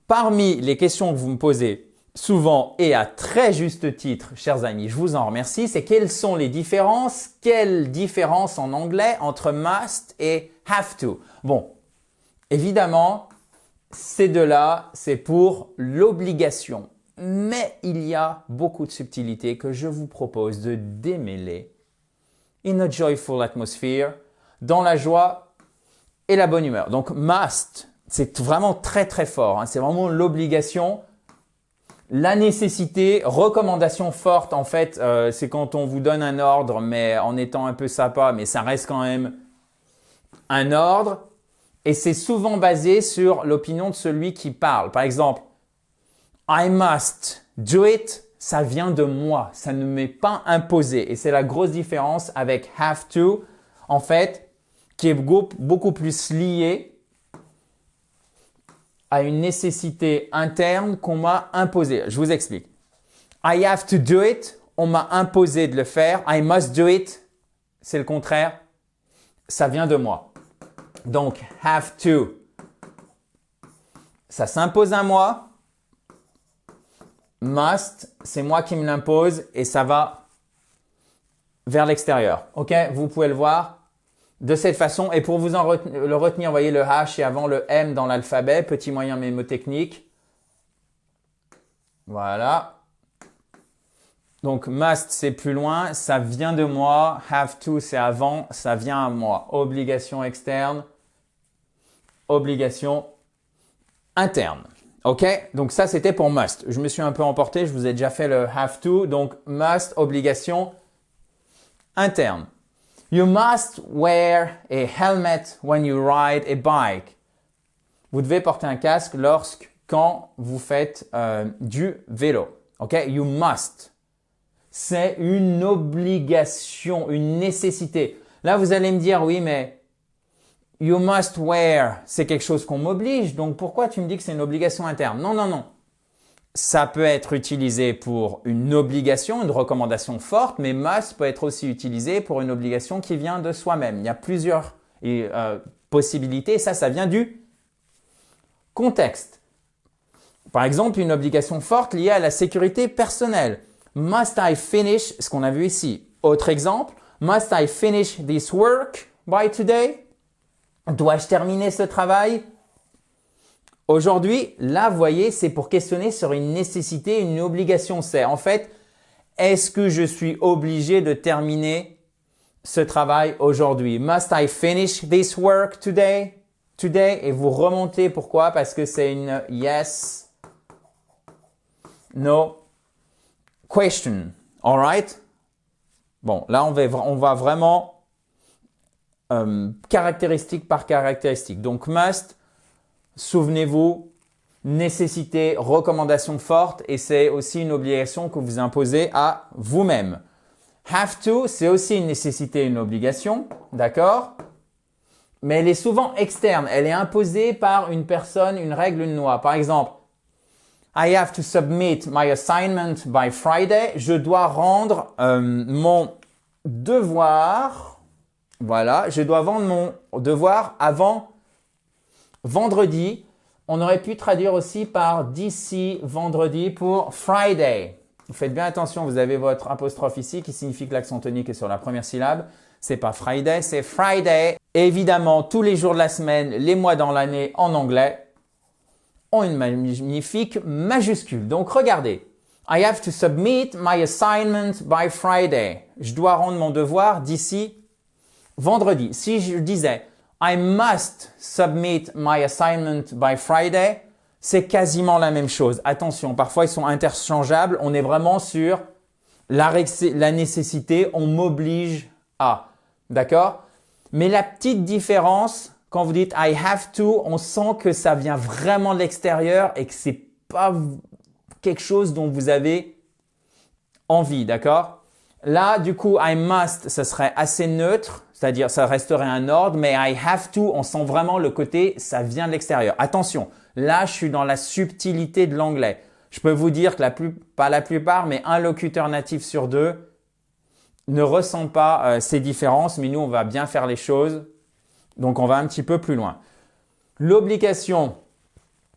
parmi les questions que vous me posez souvent et à très juste titre, chers amis, je vous en remercie, c'est quelles sont les différences, quelle différence en anglais entre must et have to. Bon, évidemment, ces deux-là, c'est pour l'obligation. Mais il y a beaucoup de subtilités que je vous propose de démêler in a joyful atmosphere, dans la joie et la bonne humeur. Donc must, c'est vraiment très très fort, hein. C'est vraiment l'obligation. La nécessité, recommandation forte en fait, c'est quand on vous donne un ordre mais en étant un peu sympa, mais ça reste quand même un ordre. Et c'est souvent basé sur l'opinion de celui qui parle. Par exemple, I must do it, ça vient de moi, ça ne m'est pas imposé. Et c'est la grosse différence avec have to, en fait, qui est beaucoup plus lié à une nécessité interne qu'on m'a imposée. Je vous explique. I have to do it, on m'a imposé de le faire. I must do it, c'est le contraire, ça vient de moi. Donc, have to, ça s'impose à moi. Must, c'est moi qui me l'impose et ça va vers l'extérieur. Ok, vous pouvez le voir de cette façon. Et pour vous le retenir, voyez le H et avant le M dans l'alphabet, petit moyen mémotechnique. Voilà. Donc, must, c'est plus loin, ça vient de moi. Have to, c'est avant, ça vient à moi. Obligation externe, obligation interne. Ok, donc ça c'était pour must. Je me suis un peu emporté, je vous ai déjà fait le have to. Donc must, obligation interne. You must wear a helmet when you ride a bike. Vous devez porter un casque quand vous faites du vélo. Ok, you must. C'est une obligation, une nécessité. Là vous allez me dire oui mais you must wear, c'est quelque chose qu'on m'oblige, donc pourquoi tu me dis que c'est une obligation interne? Non, non, non. Ça peut être utilisé pour une obligation, une recommandation forte, mais must peut être aussi utilisé pour une obligation qui vient de soi-même. Il y a plusieurs possibilités, ça vient du contexte. Par exemple, une obligation forte liée à la sécurité personnelle. Must I finish, ce qu'on a vu ici. Autre exemple, must I finish this work by today? Dois-je terminer ce travail aujourd'hui? Là, vous voyez, c'est pour questionner sur une nécessité, une obligation. C'est en fait, est-ce que je suis obligé de terminer ce travail aujourd'hui? Must I finish this work today? Today, et vous remontez. Pourquoi? Parce que c'est une yes, no question. All right? Bon, là, on va vraiment caractéristique par caractéristique. Donc must, souvenez-vous, nécessité, recommandation forte et c'est aussi une obligation que vous imposez à vous-même. Have to, c'est aussi une nécessité, une obligation, d'accord? Mais elle est souvent externe, elle est imposée par une personne, une règle, une loi. Par exemple, I have to submit my assignment by Friday. Je dois rendre mon devoir. Voilà, je dois rendre mon devoir avant vendredi. On aurait pu traduire aussi par d'ici vendredi pour Friday. Vous faites bien attention, vous avez votre apostrophe ici qui signifie que l'accent tonique est sur la première syllabe. C'est pas Friday, c'est Friday. Et évidemment, tous les jours de la semaine, les mois dans l'année en anglais ont une magnifique majuscule. Donc regardez, I have to submit my assignment by Friday. Je dois rendre mon devoir d'ici vendredi. Si je disais I must submit my assignment by Friday, c'est quasiment la même chose. Attention, parfois ils sont interchangeables. On est vraiment sur la nécessité, on m'oblige à. D'accord? Mais la petite différence, quand vous dites I have to, on sent que ça vient vraiment de l'extérieur et que c'est pas quelque chose dont vous avez envie. D'accord? Là, du coup, I must, ça serait assez neutre, c'est-à-dire ça resterait un ordre, mais I have to, on sent vraiment le côté, ça vient de l'extérieur. Attention, là, je suis dans la subtilité de l'anglais. Je peux vous dire que pas la plupart, mais un locuteur natif sur deux ne ressent pas ces différences, mais nous, on va bien faire les choses, donc on va un petit peu plus loin. L'obligation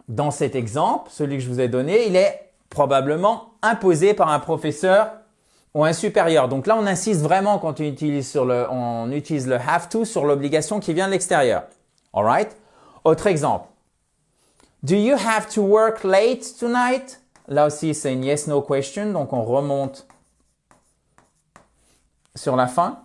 Dans cet exemple, celui que je vous ai donné, il est probablement imposé par un professeur ou un supérieur. Donc là, on insiste vraiment quand on utilise le have to sur l'obligation qui vient de l'extérieur. Alright? Autre exemple. Do you have to work late tonight? Là aussi, c'est une yes-no question, donc on remonte sur la fin.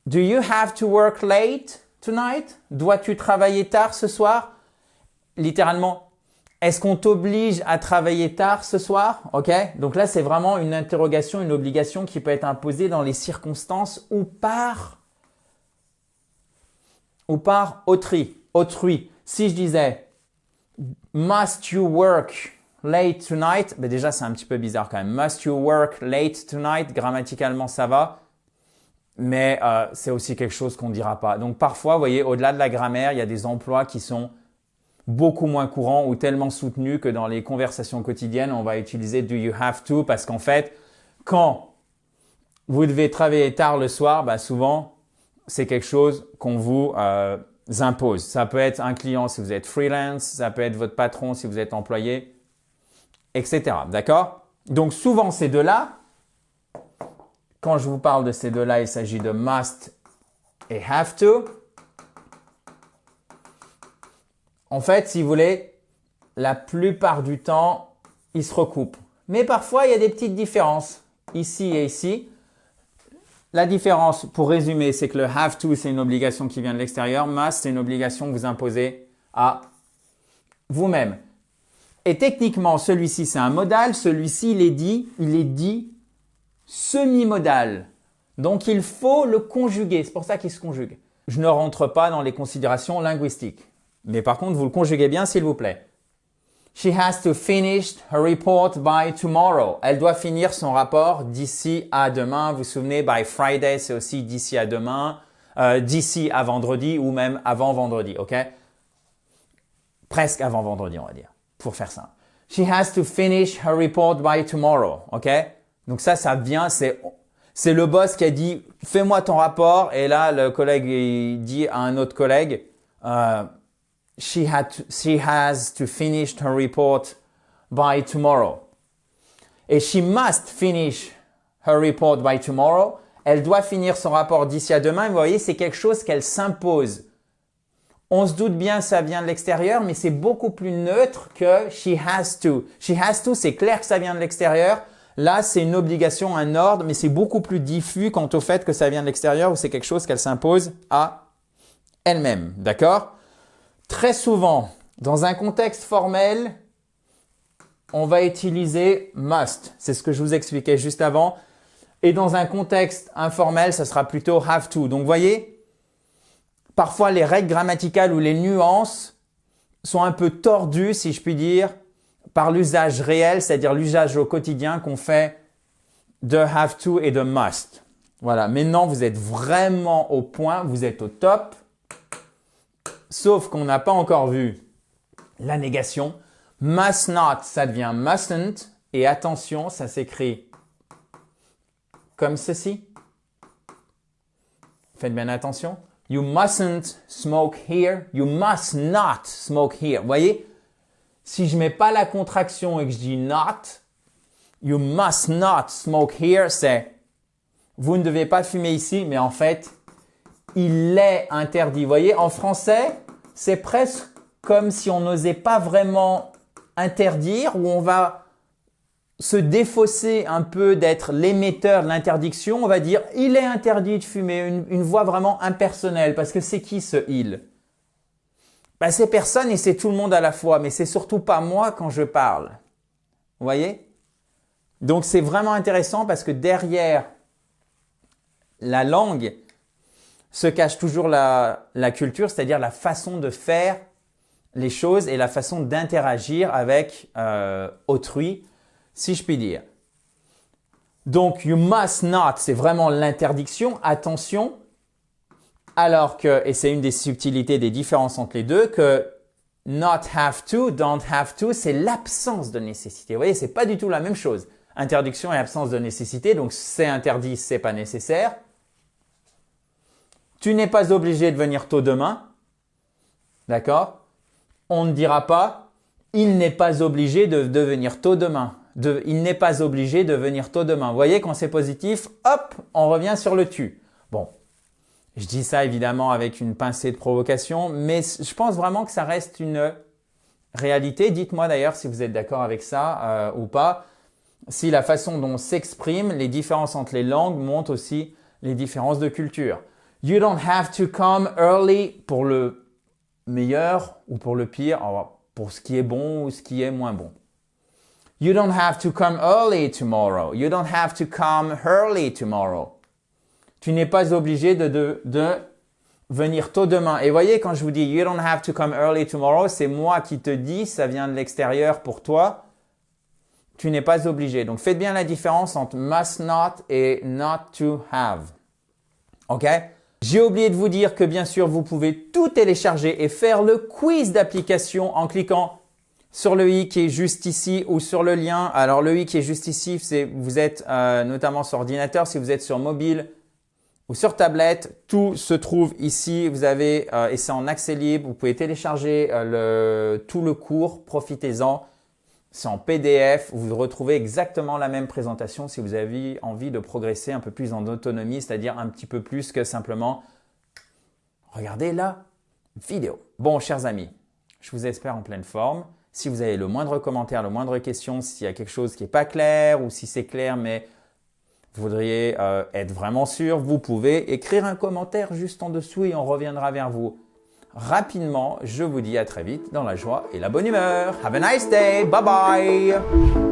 Do you have to work late tonight? Dois-tu travailler tard ce soir? Littéralement, est-ce qu'on t'oblige à travailler tard ce soir? Ok? Donc là, c'est vraiment une interrogation, une obligation qui peut être imposée dans les circonstances ou par autrui. Si je disais must you work late tonight? Ben déjà, c'est un petit peu bizarre quand même. Must you work late tonight? Grammaticalement, ça va. Mais c'est aussi quelque chose qu'on ne dira pas. Donc parfois, vous voyez, au-delà de la grammaire, il y a des emplois qui sont beaucoup moins courants ou tellement soutenus que dans les conversations quotidiennes, on va utiliser do you have to parce qu'en fait, quand vous devez travailler tard le soir, bah souvent, c'est quelque chose qu'on vous impose. Ça peut être un client si vous êtes freelance, ça peut être votre patron si vous êtes employé, etc. D'accord? Donc souvent, ces deux-là, quand je vous parle de ces deux-là, il s'agit de must et have to. En fait, si vous voulez, la plupart du temps, ils se recoupent. Mais parfois, il y a des petites différences ici et ici. La différence, pour résumer, c'est que le have to, c'est une obligation qui vient de l'extérieur. Must, c'est une obligation que vous imposez à vous-même. Et techniquement, celui-ci, c'est un modal. Celui-ci, il est dit semi-modal. Donc, il faut le conjuguer. C'est pour ça qu'il se conjugue. Je ne rentre pas dans les considérations linguistiques. Mais par contre, vous le conjuguez bien, s'il vous plaît. She has to finish her report by tomorrow. Elle doit finir son rapport d'ici à demain. Vous vous souvenez, by Friday, c'est aussi d'ici à demain, d'ici à vendredi ou même avant vendredi, ok? Presque avant vendredi, on va dire, pour faire simple. She has to finish her report by tomorrow, ok? Donc ça vient, c'est le boss qui a dit, fais-moi ton rapport. Et là, le collègue, il dit à un autre collègue, She has to finish her report by tomorrow. Et she must finish her report by tomorrow. Elle doit finir son rapport d'ici à demain. Vous voyez, c'est quelque chose qu'elle s'impose. On se doute bien, ça vient de l'extérieur, mais c'est beaucoup plus neutre que she has to. She has to, c'est clair que ça vient de l'extérieur. Là, c'est une obligation, un ordre, mais c'est beaucoup plus diffus quant au fait que ça vient de l'extérieur ou c'est quelque chose qu'elle s'impose à elle-même. D'accord? Très souvent, dans un contexte formel, on va utiliser must. C'est ce que je vous expliquais juste avant. Et dans un contexte informel, ça sera plutôt have to. Donc, vous voyez, parfois les règles grammaticales ou les nuances sont un peu tordues, si je puis dire, par l'usage réel, c'est-à-dire l'usage au quotidien qu'on fait de have to et de must. Voilà. Maintenant, vous êtes vraiment au point, vous êtes au top. Sauf qu'on n'a pas encore vu la négation. Must not, ça devient mustn't. Et attention, ça s'écrit comme ceci. Faites bien attention. You mustn't smoke here. You must not smoke here. Vous voyez, si je ne mets pas la contraction et que je dis not, you must not smoke here, c'est vous ne devez pas fumer ici, mais en fait, il est interdit. Vous voyez, en français, c'est presque comme si on n'osait pas vraiment interdire, ou on va se défausser un peu d'être l'émetteur de l'interdiction. On va dire « il est interdit de fumer », une voix vraiment impersonnelle, parce que c'est qui ce « il » ? Ben, c'est personne et c'est tout le monde à la fois, mais c'est surtout pas moi quand je parle. Vous voyez ? Donc c'est vraiment intéressant parce que derrière la langue se cache toujours la culture, c'est-à-dire la façon de faire les choses et la façon d'interagir avec autrui, si je puis dire. Donc, you must not, c'est vraiment l'interdiction, attention, alors que, et c'est une des subtilités des différences entre les deux, que not have to, don't have to, c'est l'absence de nécessité. Vous voyez, c'est pas du tout la même chose. Interdiction et absence de nécessité, donc c'est interdit, c'est pas nécessaire. Tu n'es pas obligé de venir tôt demain. D'accord? On ne dira pas Il n'est pas obligé de venir tôt demain. Il n'est pas obligé de venir tôt demain. Vous voyez, quand c'est positif, hop, on revient sur le tu. Bon, je dis ça évidemment avec une pincée de provocation, mais je pense vraiment que ça reste une réalité. Dites-moi d'ailleurs si vous êtes d'accord avec ça ou pas. Si la façon dont on s'exprime, les différences entre les langues montrent aussi les différences de culture. You don't have to come early pour le meilleur ou pour le pire, pour ce qui est bon ou ce qui est moins bon. You don't have to come early tomorrow. You don't have to come early tomorrow. Tu n'es pas obligé de venir tôt demain. Et voyez, quand je vous dis you don't have to come early tomorrow, c'est moi qui te dis, ça vient de l'extérieur pour toi. Tu n'es pas obligé. Donc, faites bien la différence entre must not et not to have. OK? J'ai oublié de vous dire que bien sûr, vous pouvez tout télécharger et faire le quiz d'application en cliquant sur le i qui est juste ici ou sur le lien. Alors, le i qui est juste ici, c'est vous êtes notamment sur ordinateur. Si vous êtes sur mobile ou sur tablette, tout se trouve ici. Vous avez, et c'est en accès libre, vous pouvez télécharger tout le cours. Profitez-en. C'est en PDF. Vous retrouvez exactement la même présentation si vous avez envie de progresser un peu plus en autonomie, c'est-à-dire un petit peu plus que simplement regarder la vidéo. Bon, chers amis, je vous espère en pleine forme. Si vous avez le moindre commentaire, le moindre question, s'il y a quelque chose qui n'est pas clair ou si c'est clair mais vous voudriez être vraiment sûr, vous pouvez écrire un commentaire juste en dessous et on reviendra vers vous rapidement. Je vous dis à très vite dans la joie et la bonne humeur. Have a nice day. Bye bye.